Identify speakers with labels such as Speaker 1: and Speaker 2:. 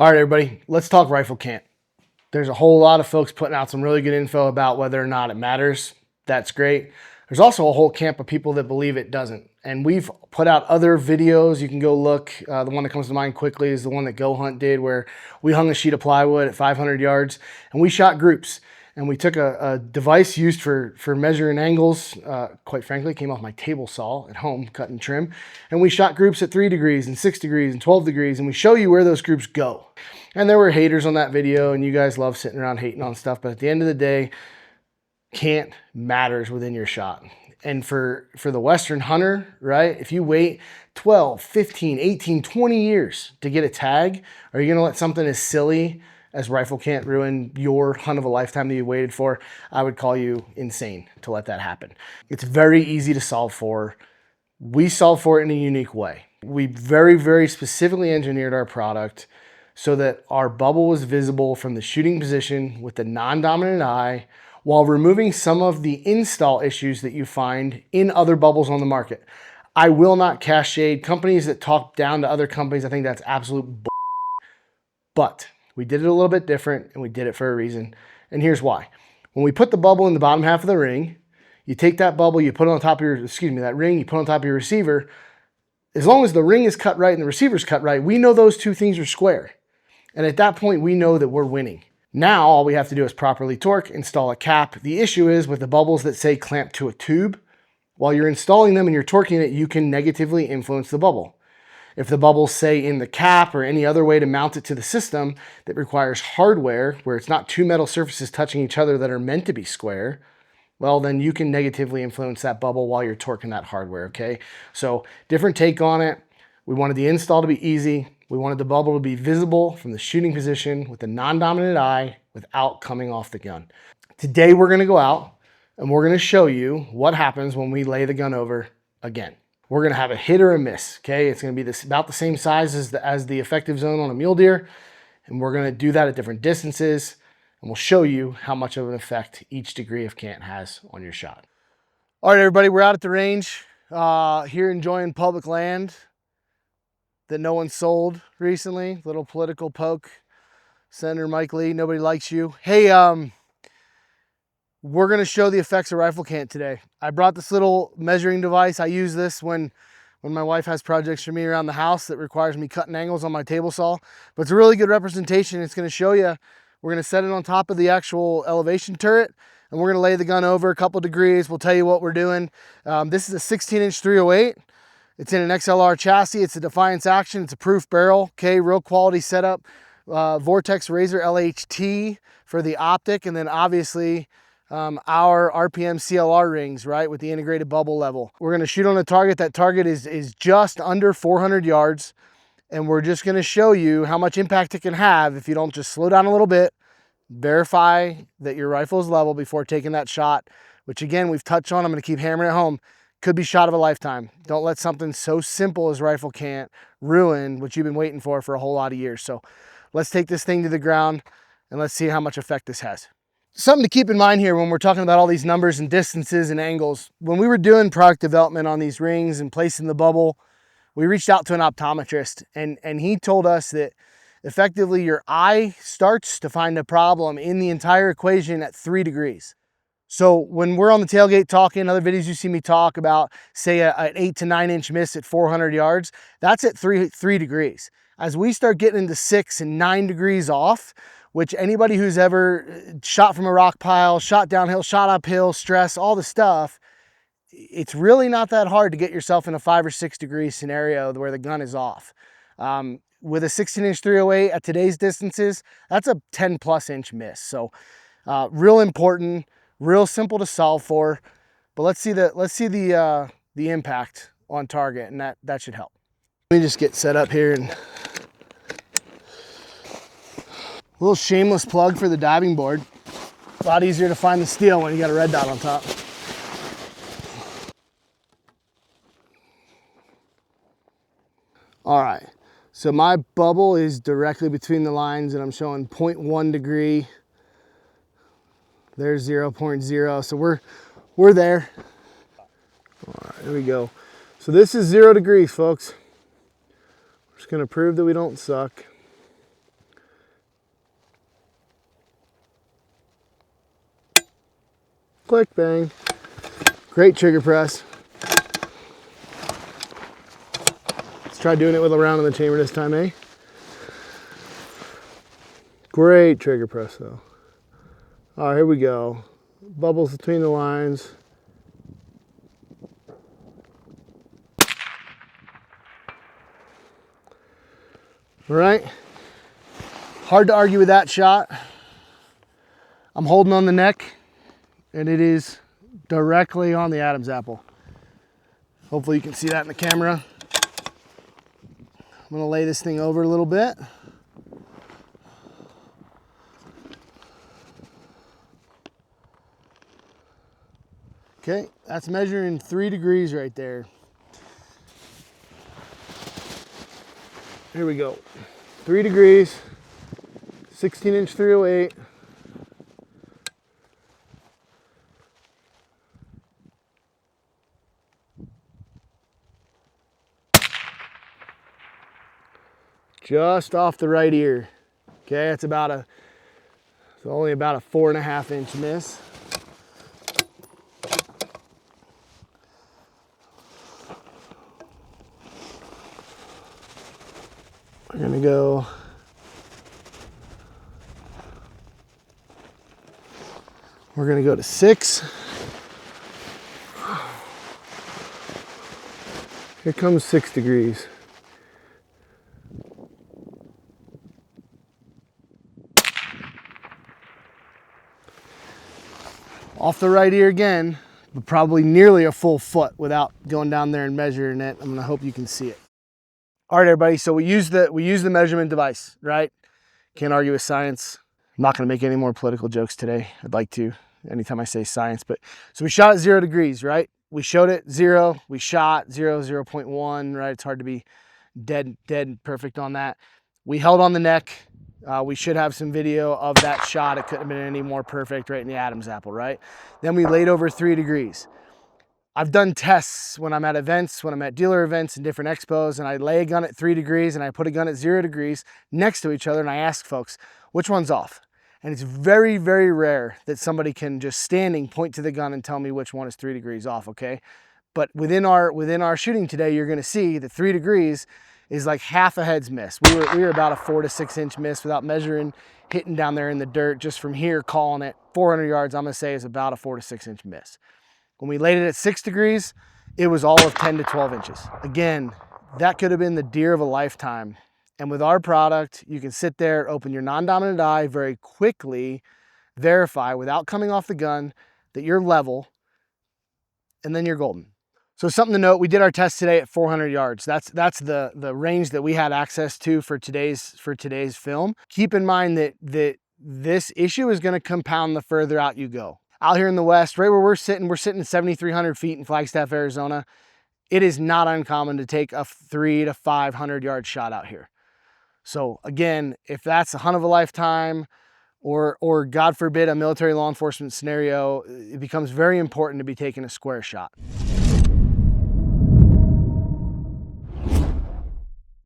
Speaker 1: All right, everybody, let's talk rifle cant. There's a whole lot of folks putting out some really good info about whether or not it matters. That's great. There's also a whole camp of people that believe it doesn't. And we've put out other videos. You can go look. The one that comes to mind quickly is the one that Go Hunt did, where we hung a sheet of plywood at 500 yards and we shot groups. And we took a device used for measuring angles, quite frankly, came off my table saw at home, cutting trim. And we shot groups at 3 degrees and 6 degrees and 12 degrees, and we show you where those groups go. And there were haters on that video, and you guys love sitting around hating on stuff. But at the end of the day, cant matters within your shot. And for the Western hunter, right, if you wait 12, 15, 18, 20 years to get a tag, are you going to let something as silly as rifle cant ruin your hunt of a lifetime that you waited for? I would call you insane to let that happen. It's very easy to solve for. We solve for it in a unique way. We very, very specifically engineered our product so that our bubble was visible from the shooting position with the non-dominant eye, while removing some of the install issues that you find in other bubbles on the market. I will not cast shade companies that talk down to other companies. I think that's absolute bull. But we did it a little bit different, and we did it for a reason. And here's why. When we put the bubble in the bottom half of the ring, you take that bubble, you put it on top of that ring, you put it on top of your receiver. As long as the ring is cut right and the receiver's cut right, we know those two things are square. And at that point, we know that we're winning. Now, all we have to do is properly torque, install a cap. The issue is with the bubbles that say clamp to a tube, while you're installing them and you're torquing it, you can negatively influence the bubble. If the bubbles say in the cap or any other way to mount it to the system that requires hardware, where it's not two metal surfaces touching each other that are meant to be square, well, then you can negatively influence that bubble while you're torquing that hardware, okay? So different take on it. We wanted the install to be easy. We wanted the bubble to be visible from the shooting position with the non-dominant eye without coming off the gun. Today we're gonna go out and we're gonna show you what happens when we lay the gun over again. We're gonna have a hit or a miss, okay? It's gonna be about the same size as the effective zone on a mule deer, and we're gonna do that at different distances, and we'll show you how much of an effect each degree of cant has on your shot. All right, everybody, we're out at the range here enjoying public land that no one sold recently. Little political poke. Senator Mike Lee, nobody likes you. Hey, we're gonna show the effects of rifle cant today. I brought this little measuring device. I use this when my wife has projects for me around the house that requires me cutting angles on my table saw. But it's a really good representation. It's gonna show you, we're gonna set it on top of the actual elevation turret, and we're gonna lay the gun over a couple degrees. We'll tell you what we're doing. This is a 16-inch 308. It's in an XLR chassis. It's a Defiance Action. It's a proof barrel. Okay, real quality setup. Vortex Razor LHT for the optic, and then obviously our RPM CLR rings, right, with the integrated bubble level. We're gonna shoot on a target. That target is just under 400 yards, and we're just gonna show you how much impact it can have if you don't just slow down a little bit, verify that your rifle is level before taking that shot, which again, we've touched on. I'm gonna keep hammering it home. Could be shot of a lifetime. Don't let something so simple as rifle cant ruin what you've been waiting for a whole lot of years. So let's take this thing to the ground and let's see how much effect this has. Something to keep in mind here when we're talking about all these numbers and distances and angles. When we were doing product development on these rings and placing the bubble, we reached out to an optometrist, and he told us that effectively your eye starts to find a problem in the entire equation at 3 degrees. So when we're on the tailgate talking, other videos you see me talk about, say an 8 to 9 inch miss at 400 yards, that's at 3 degrees. As we start getting into 6 and 9 degrees off, which anybody who's ever shot from a rock pile, shot downhill, shot uphill, stress, all the stuff, it's really not that hard to get yourself in a 5 or 6 degree scenario where the gun is off. With a 16-inch 308 at today's distances, that's a 10+ inch miss. So real important. Real simple to solve for, but let's see the impact on target, and that should help. Let me just get set up here, and a little shameless plug for the diving board. A lot easier to find the steel when you got a red dot on top. All right, so my bubble is directly between the lines, and I'm showing 0.1 degree. There's 0.0, so we're there. All right, here we go. So this is 0 degrees, folks. We're just gonna prove that we don't suck. click, bang. Great trigger press. Let's try doing it with a round in the chamber this time, eh? Great trigger press though. All right, here we go. Bubbles between the lines. All right, hard to argue with that shot. I'm holding on the neck and it is directly on the Adam's apple. Hopefully you can see that in the camera. I'm gonna lay this thing over a little bit. Okay, that's measuring 3 degrees right there. Here we go. 3 degrees, 16-inch 308. Just off the right ear. Okay, it's only about a 4.5-inch miss. We're gonna go to 6. Here comes 6 degrees. Off the right ear again, but probably nearly a full foot without going down there and measuring it. I'm gonna hope you can see it. All right, everybody, so we use the measurement device, right? Can't argue with science. I'm not gonna make any more political jokes today. I'd like to, anytime I say science, but so we shot at 0 degrees, right? We showed it 0, we shot 0, 0.1, right? It's hard to be dead perfect on that. We held on the neck. We should have some video of that shot. It couldn't have been any more perfect right in the Adam's apple, right? Then we laid over 3 degrees. I've done tests when I'm at events, when I'm at dealer events and different expos, and I lay a gun at 3 degrees and I put a gun at 0 degrees next to each other and I ask folks, which one's off? And it's very, very rare that somebody can just standing point to the gun and tell me which one is 3 degrees off, okay? But within our shooting today, you're gonna see that 3 degrees is like half a head's miss. We were about a 4 to 6 inch miss without measuring, hitting down there in the dirt. Just from here, calling it 400 yards, I'm gonna say is about a 4 to 6 inch miss. When we laid it at 6 degrees, it was all of 10 to 12 inches. Again, that could have been the deer of a lifetime. And with our product, you can sit there, open your non-dominant eye, very quickly verify without coming off the gun that you're level, and then you're golden. So something to note, we did our test today at 400 yards. That's the range that we had access to for today's film. Keep in mind that this issue is gonna compound the further out you go. Out here in the West, right where we're sitting 7,300 feet in Flagstaff, Arizona. It is not uncommon to take a 300 to 500 yard shot out here. So again, if that's a hunt of a lifetime, or God forbid, a military law enforcement scenario, it becomes very important to be taking a square shot.